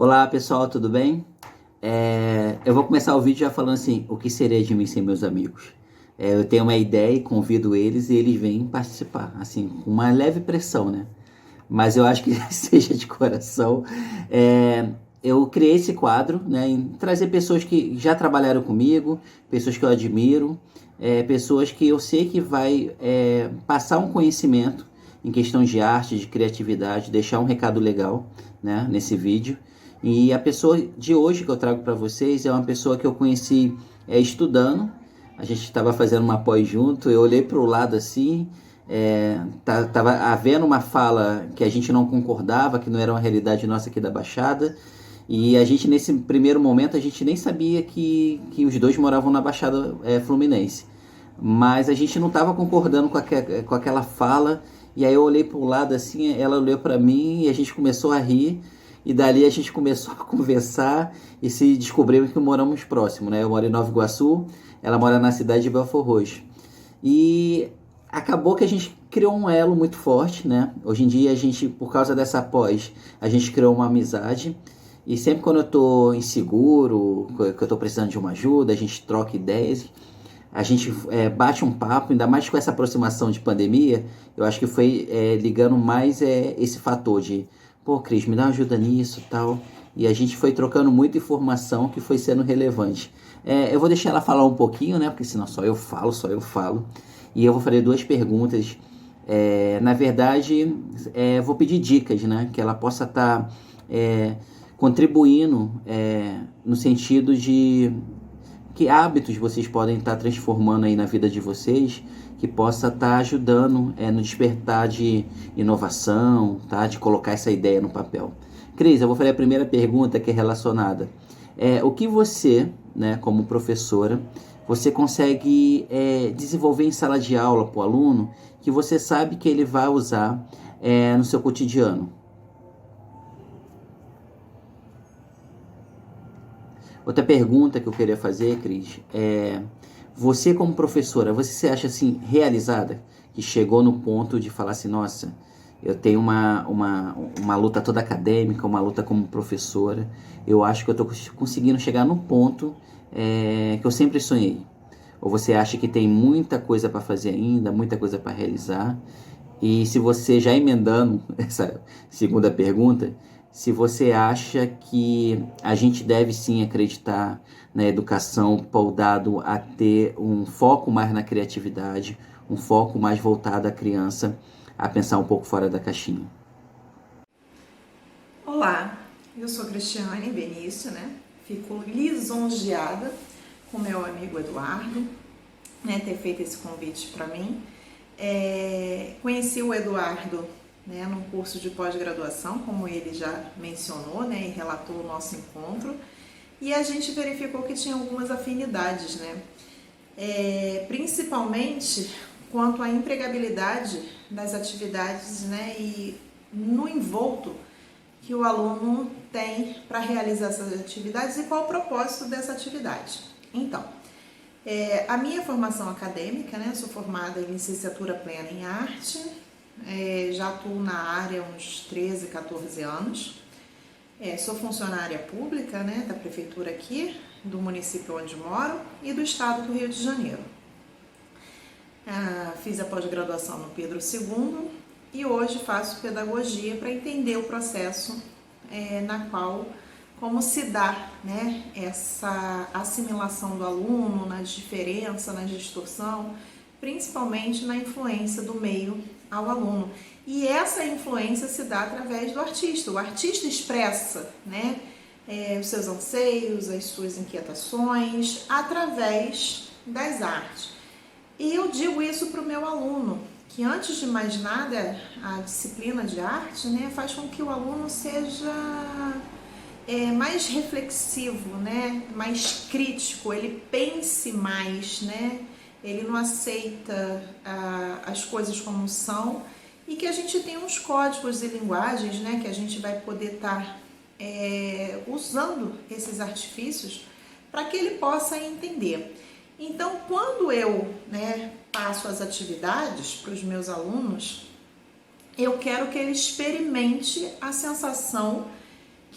Olá pessoal, tudo bem? Eu vou começar o vídeo já falando assim, o que seria de mim sem meus amigos? Eu tenho uma ideia e convido eles e eles vêm participar, assim, com uma leve pressão, né? Mas eu acho que seja de coração. É, eu criei esse quadro, né, em trazer pessoas que já trabalharam comigo, pessoas que eu admiro, pessoas que eu sei que vai passar um conhecimento em questão de arte, de criatividade, deixar um recado legal, né, nesse vídeo. E a pessoa de hoje que eu trago para vocês é uma pessoa que eu conheci estudando. A gente estava fazendo uma pós junto, eu olhei para o lado assim, tava havendo uma fala que a gente não concordava, que não era uma realidade nossa aqui da Baixada, e a gente nesse primeiro momento a gente nem sabia que os dois moravam na Baixada Fluminense, mas a gente não estava concordando com aquela fala, e aí eu olhei para o lado assim, ela olhou para mim e a gente começou a rir, e dali a gente começou a conversar e se descobrimos que moramos próximo, né? Eu moro em Nova Iguaçu, ela mora na cidade de Belford Roxo. E acabou que a gente criou um elo muito forte, né? Hoje em dia a gente, por causa dessa pós, a gente criou uma amizade. E sempre quando eu tô inseguro, que eu tô precisando de uma ajuda, a gente troca ideias, a gente bate um papo, ainda mais com essa aproximação de pandemia, eu acho que foi ligando mais esse fator de, pô, Cris, me dá uma ajuda nisso e tal. E a gente foi trocando muita informação que foi sendo relevante. Eu vou deixar ela falar um pouquinho, né? Porque senão só eu falo, só eu falo. E eu vou fazer duas perguntas. Na verdade, vou pedir dicas, né? Que ela possa estar contribuindo no sentido de que hábitos vocês podem estar transformando aí na vida de vocês, que possa estar ajudando no despertar de inovação, tá? De colocar essa ideia no papel. Cris, eu vou fazer a primeira pergunta que é relacionada. O que você, né, como professora, você consegue desenvolver em sala de aula para o aluno que você sabe que ele vai usar no seu cotidiano? Outra pergunta que eu queria fazer, Cris, você como professora, você se acha assim realizada? Que chegou no ponto de falar assim, nossa, eu tenho uma luta toda acadêmica, uma luta como professora, eu acho que eu estou conseguindo chegar no ponto que eu sempre sonhei. Ou você acha que tem muita coisa para fazer ainda, muita coisa para realizar? E se você, já emendando essa segunda pergunta, se você acha que a gente deve sim acreditar na educação pautado a ter um foco mais na criatividade, um foco mais voltado à criança, a pensar um pouco fora da caixinha. Olá, eu sou Cristiane Benício, né? Fico lisonjeada com meu amigo Eduardo, né, ter feito esse convite para mim. Conheci o Eduardo, né, num curso de pós-graduação, como ele já mencionou, né, e relatou o nosso encontro, e a gente verificou que tinha algumas afinidades, né, principalmente quanto à empregabilidade das atividades, né, e no envolto que o aluno tem para realizar essas atividades e qual o propósito dessa atividade. Então, a minha formação acadêmica, né, eu sou formada em licenciatura plena em arte, já atuo na área há uns 13, 14 anos, sou funcionária pública, né, da prefeitura aqui, do município onde moro e do estado do Rio de Janeiro. Fiz a pós-graduação no Pedro II e hoje faço pedagogia para entender o processo na qual, como se dá, né, essa assimilação do aluno, na diferença, na distorção, principalmente na influência do meio ao aluno. E essa influência se dá através do artista. O artista expressa, né, os seus anseios, as suas inquietações, através das artes. E eu digo isso para o meu aluno, que antes de mais nada, a disciplina de arte, né, faz com que o aluno seja mais reflexivo, né, mais crítico, ele pense mais, né, ele não aceita as coisas como são, e que a gente tem uns códigos e linguagens, né, que a gente vai poder estar usando esses artifícios para que ele possa entender. Então, quando eu, né, passo as atividades para os meus alunos, eu quero que ele experimente a sensação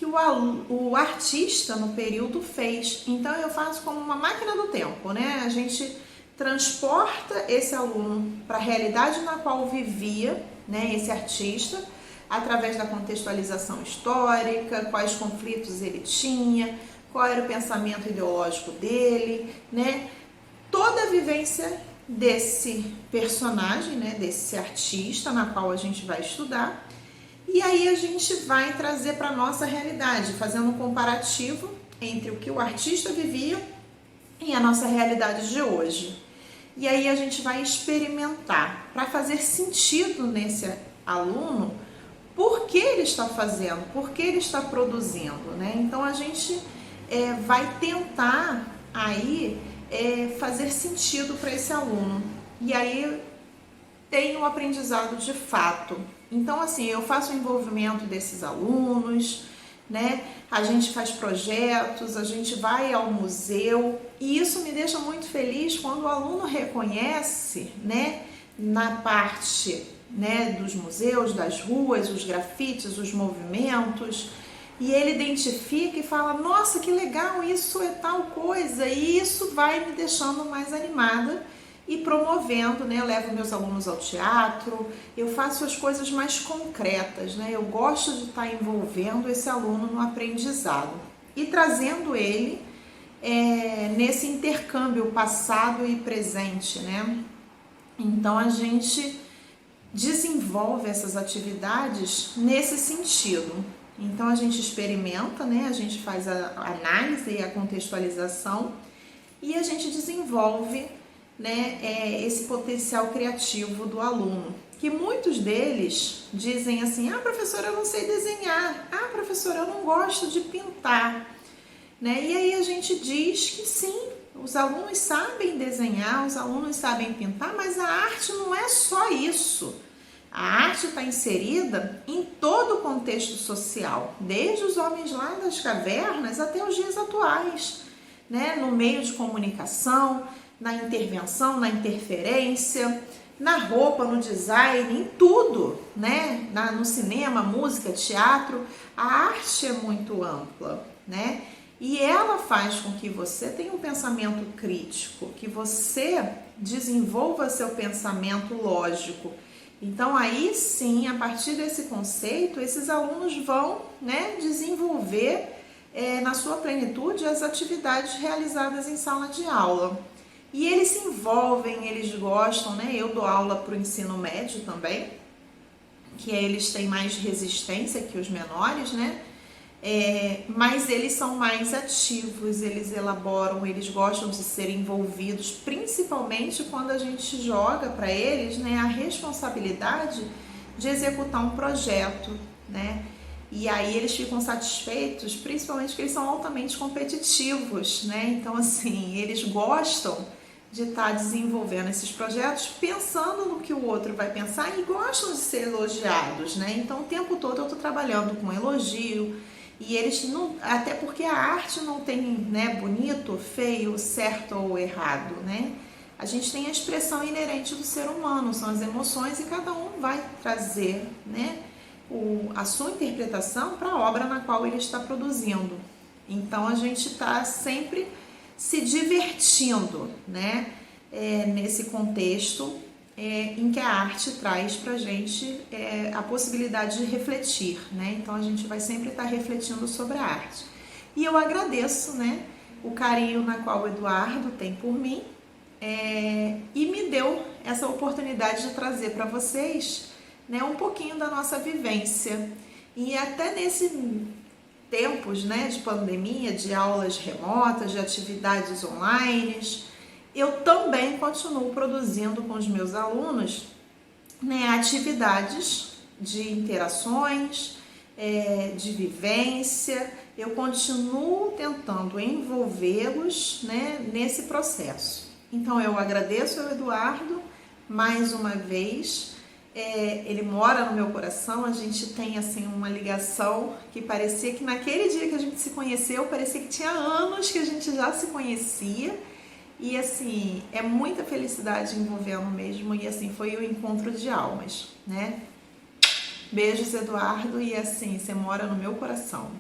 que o artista no período fez. Então eu faço como uma máquina do tempo, né? A gente transporta esse aluno para a realidade na qual vivia, né, esse artista, através da contextualização histórica, quais conflitos ele tinha, qual era o pensamento ideológico dele, né? Toda a vivência desse personagem, né, desse artista na qual a gente vai estudar. E aí a gente vai trazer para a nossa realidade, fazendo um comparativo entre o que o artista vivia e a nossa realidade de hoje. E aí a gente vai experimentar para fazer sentido nesse aluno por que ele está fazendo, por que ele está produzindo, né? Então a gente vai tentar aí fazer sentido para esse aluno. E aí tem um aprendizado de fato. Então, assim, eu faço o envolvimento desses alunos, né? A gente faz projetos, a gente vai ao museu, e isso me deixa muito feliz quando o aluno reconhece, né, na parte, né, dos museus, das ruas, os grafites, os movimentos, e ele identifica e fala: nossa, que legal, isso é tal coisa, e isso vai me deixando mais animada e promovendo, né? Eu levo meus alunos ao teatro, eu faço as coisas mais concretas, né? Eu gosto de estar envolvendo esse aluno no aprendizado e trazendo ele nesse intercâmbio passado e presente, né? Então a gente desenvolve essas atividades nesse sentido. Então a gente experimenta, né? A gente faz a análise e a contextualização e a gente desenvolve, né, esse potencial criativo do aluno, que muitos deles dizem assim: ah, professora, eu não sei desenhar, ah, professora, eu não gosto de pintar, né? E aí a gente diz que sim, os alunos sabem desenhar, os alunos sabem pintar, mas a arte não é só isso. A arte está inserida em todo o contexto social, desde os homens lá das cavernas até os dias atuais, né? No meio de comunicação, na intervenção, na interferência, na roupa, no design, em tudo, né? No cinema, música, teatro, a arte é muito ampla, né? E ela faz com que você tenha um pensamento crítico, que você desenvolva seu pensamento lógico. Então aí sim, a partir desse conceito, esses alunos vão, né, desenvolver na sua plenitude as atividades realizadas em sala de aula. E eles se envolvem, eles gostam, né? Eu dou aula para o ensino médio também, que eles têm mais resistência que os menores, né? Mas eles são mais ativos, eles elaboram, eles gostam de ser envolvidos, principalmente quando a gente joga para eles, né, a responsabilidade de executar um projeto, né? E aí eles ficam satisfeitos, principalmente porque eles são altamente competitivos, né? Então, assim, eles gostam de estar desenvolvendo esses projetos pensando no que o outro vai pensar e gostam de ser elogiados, né? Então, o tempo todo eu estou trabalhando com elogio e eles não... Até porque a arte não tem, né, bonito, feio, certo ou errado, né? A gente tem a expressão inerente do ser humano, são as emoções e cada um vai trazer, né, a sua interpretação para a obra na qual ele está produzindo. Então a gente está sempre se divertindo, né? Nesse contexto em que a arte traz para a gente a possibilidade de refletir, né? Então a gente vai sempre estar refletindo sobre a arte. E eu agradeço, né, o carinho na qual o Eduardo tem por mim e me deu essa oportunidade de trazer para vocês, né, um pouquinho da nossa vivência. E até nesses tempos, né, de pandemia, de aulas remotas, de atividades online, eu também continuo produzindo com os meus alunos, né, atividades de interações, de vivência. Eu continuo tentando envolvê-los, né, nesse processo. Então eu agradeço ao Eduardo mais uma vez. Ele mora no meu coração, a gente tem assim uma ligação que parecia que naquele dia que a gente se conheceu, parecia que tinha anos que a gente já se conhecia. E assim, é muita felicidade envolvendo mesmo, e assim, foi o encontro de almas, né? Beijos, Eduardo, e assim, você mora no meu coração.